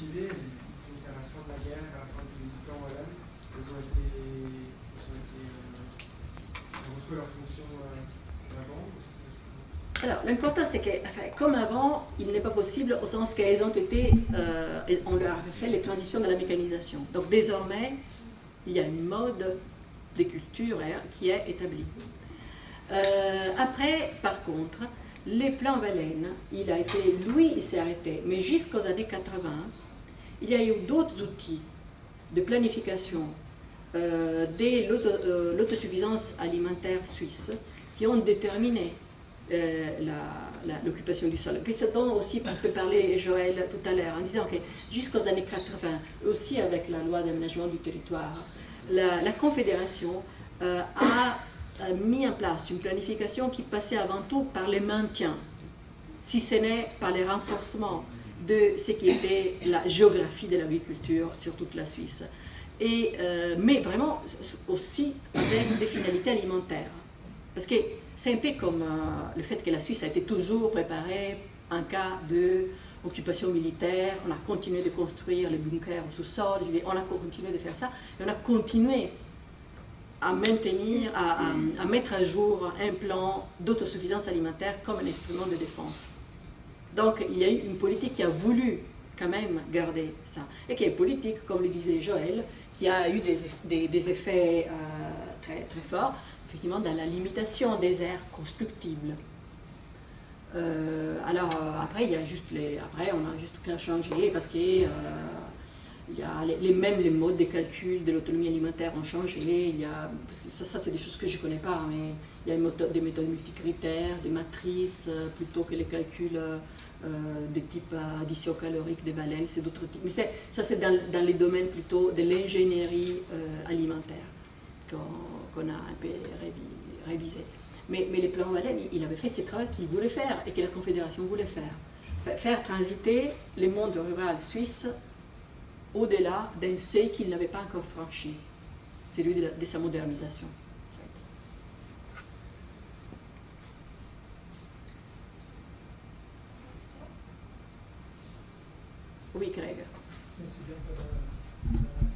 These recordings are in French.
civils, donc à la fin de la guerre, à la fin du plan Wallon, ils ont retrouvé leur fonction d'avant. Alors, l'important, c'est que, enfin, comme avant, il n'est pas possible au sens qu'elles ont été, on leur a fait les transitions de la mécanisation. Donc, désormais, il y a une mode des cultures qui est établie. Après, par contre, les plans Vallène, il s'est arrêté, mais jusqu'aux années 80, il y a eu d'autres outils de planification de l'autosuffisance alimentaire suisse qui ont déterminé l'occupation du sol. Puis ce dont aussi on peut parler Joël tout à l'heure en disant que jusqu'aux années 80, aussi avec la loi d'aménagement du territoire, la Confédération a mis en place une planification qui passait avant tout par le maintien, si ce n'est par le renforcement de ce qui était la géographie de l'agriculture sur toute la Suisse. Mais vraiment aussi avec des finalités alimentaires. Parce que c'est un peu comme le fait que la Suisse a été toujours préparée en cas d'occupation militaire. On a continué de construire les bunkers au sous-sol, on a continué de faire ça, et on a continué à maintenir, à mettre à jour un plan d'autosuffisance alimentaire comme un instrument de défense. Donc il y a eu une politique qui a voulu quand même garder ça, et qui est une politique, comme le disait Joël, qui a eu des effets très, très forts, effectivement, dans la limitation des aires constructibles. Alors, après, après, on a juste changé parce que il y a même les modes de calcul de l'autonomie alimentaire ont changé. Parce que ça c'est des choses que je ne connais pas, mais il y a des méthodes multicritères, des matrices, plutôt que les calculs de type addition calorique des Vallène, c'est d'autres types. Mais ça c'est dans les domaines plutôt de l'ingénierie alimentaire qu'on a un peu révisé. Mais les plans Vallène, il avait fait ce travail qu'il voulait faire et que la Confédération voulait faire. Faire transiter les mondes rural suisses au-delà d'un seuil qu'il n'avait pas encore franchi, celui de sa modernisation. Oui, Craig.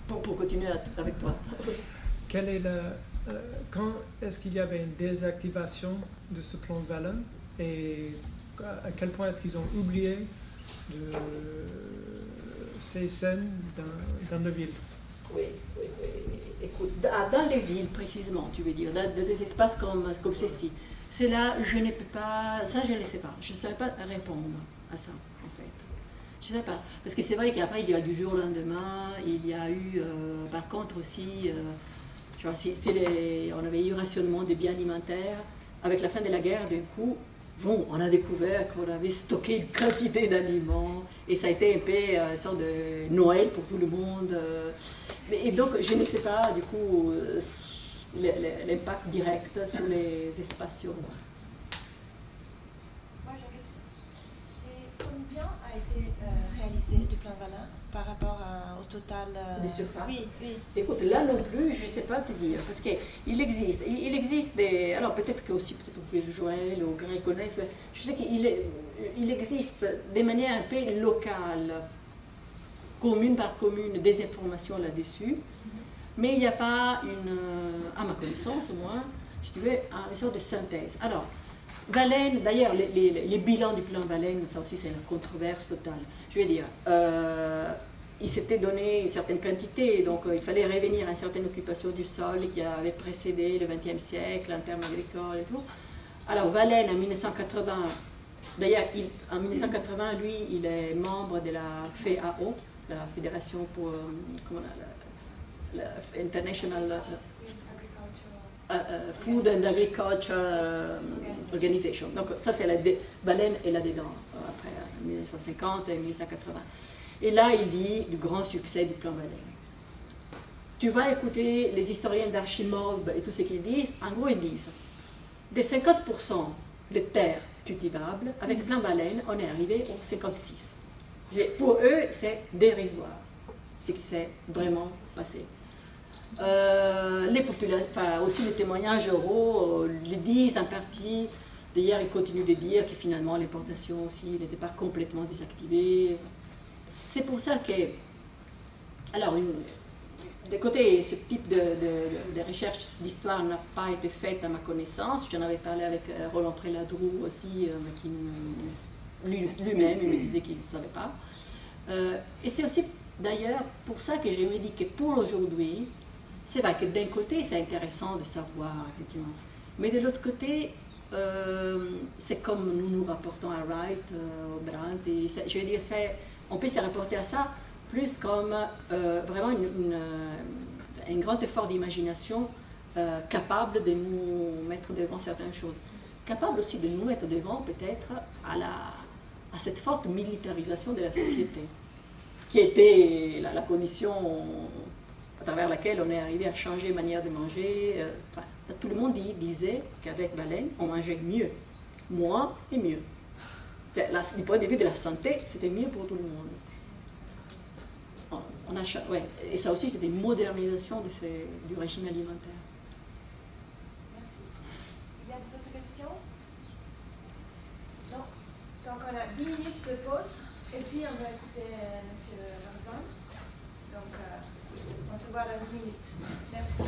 Pour continuer avec toi. Quel est quand est-ce qu'il y avait une désactivation de ce plan Vallon et à quel point est-ce qu'ils ont oublié ces scènes dans la ville? Oui. Écoute, dans les villes précisément, tu veux dire, dans des espaces comme ceci, c'est là, je ne peux pas, ça je ne sais pas, je ne saurais pas répondre à ça en fait. Je ne sais pas, parce que c'est vrai qu'après il y a du jour au lendemain, il y a eu par contre aussi, tu vois, on avait eu rationnement des biens alimentaires, avec la fin de la guerre d'un coup. Bon, on a découvert qu'on avait stocké une quantité d'aliments et ça a été un peu une sorte de Noël pour tout le monde. Et donc, je ne sais pas, du coup, l'impact direct sur les espaces urbains. Moi, j'ai une question. Et combien a été réalisé du plan Vallon par rapport au total des surfaces? Oui. Écoute, là non plus, je ne sais pas te dire, parce qu'il existe des... Alors peut-être que aussi, peut-être que Joël ou Greg connaissent, je sais qu'il existe des manières un peu locales, commune par commune, des informations là-dessus, mais il n'y a pas à ma connaissance au moins, si tu veux, une sorte de synthèse. Alors, Vallène, d'ailleurs, les bilans du plan Vallène, ça aussi c'est la controverse totale. Je veux dire, il s'était donné une certaine quantité, donc il fallait revenir à une certaine occupation du sol qui avait précédé le XXe siècle en termes agricoles et tout. Alors Vallène en 1980, d'ailleurs en 1980, lui, il est membre de la FAO, la Fédération pour la International Food and Agriculture Organization. Donc ça c'est Vallène est là-dedans, après 1950 et 1980. Et là il dit du grand succès du plan Vallène. Tu vas écouter les historiens d'Archimov et tout ce qu'ils disent, en gros ils disent, des 50% des terres cultivables, avec le plan Vallène, on est arrivé aux 56. Pour eux, c'est dérisoire, ce qui s'est vraiment passé. Aussi les témoignages oraux les disent en partie. D'ailleurs, ils continuent de dire que finalement l'importation aussi n'était pas complètement désactivée. c'est pour ça que, alors, de côté, ce type de recherche d'histoire n'a pas été faite à ma connaissance. J'en avais parlé avec Roland Tréladroux aussi, qui lui-même il me disait qu'il ne savait pas. Et c'est aussi d'ailleurs pour ça que je me dis que pour aujourd'hui, c'est vrai que d'un côté c'est intéressant de savoir, effectivement, mais de l'autre côté, c'est comme nous rapportons à Wright, au Brandt, je veux dire, on peut se rapporter à ça plus comme vraiment un grand effort d'imagination capable de nous mettre devant certaines choses. Capable aussi de nous mettre devant peut-être à cette forte militarisation de la société, qui était la condition à travers laquelle on est arrivé à changer manière de manger. Tout le monde disait qu'avec Baleine, on mangeait mieux, moins et mieux. Du point de vue de la santé, c'était mieux pour tout le monde. Ouais. Et ça aussi, c'est une modernisation du régime alimentaire. Merci. Il y a d'autres questions? Non. Donc on a 10 minutes de pause et puis on va écouter M. Larzan. Donc on se voit dans 10 minutes. Merci.